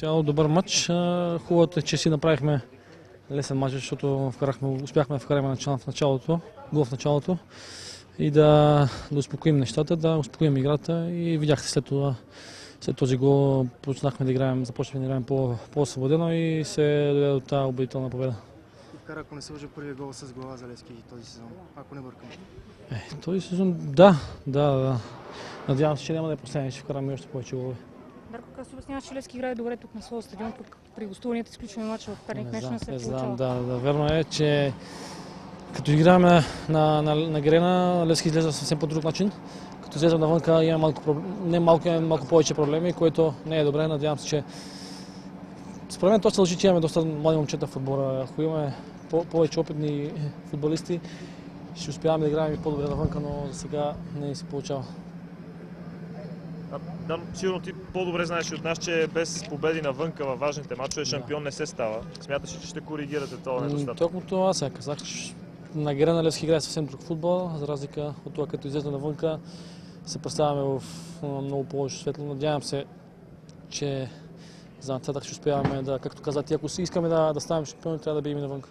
Цяло добър матч. Хубавото е, че си направихме лесен матч, защото успяхме да вкараме в началото, гол в началото и да успокоим нещата, да успокоим играта и видяхте след този гол започнахме да играем по-освободено и се доведе до тази убедителна победа. Вкара, ако не се лъжа, първият гол с глава за Левски този сезон, ако не бъркам. Този сезон, да. Надявам се, че няма да е последния, ще вкараме още повече голове. Дарко, как се обясняваш, че Левски играе добре тук на своя стадион, пък при гостуванията изключваме мача в Перник нещо не се получава? Да, верно е, че като играем на Грена, Левски излезе съвсем по друг начин. Като излезем навънка има малко повече проблеми, което не е добре. Надявам се, че според мен то се дължи, че имаме доста млади момчета в отбора. Ако имаме повече опитни футболисти, ще успяваме да играем и по-добре навънка, но за сега не се получава. Да, сигурно ти по-добре знаеш от нас, че без победи навънка във важните мачове шампион не се става. Смяташ ли, че ще коригирате това недостатък? Точно това сега казах. На Грена Левски играе съвсем друг футбол, за разлика от това, като излезе навънка, се представяме в много повече светло. Надявам се, че за нататък ще успяваме да, както казах, ако си искаме да ставим шампиони, трябва да бием навънка.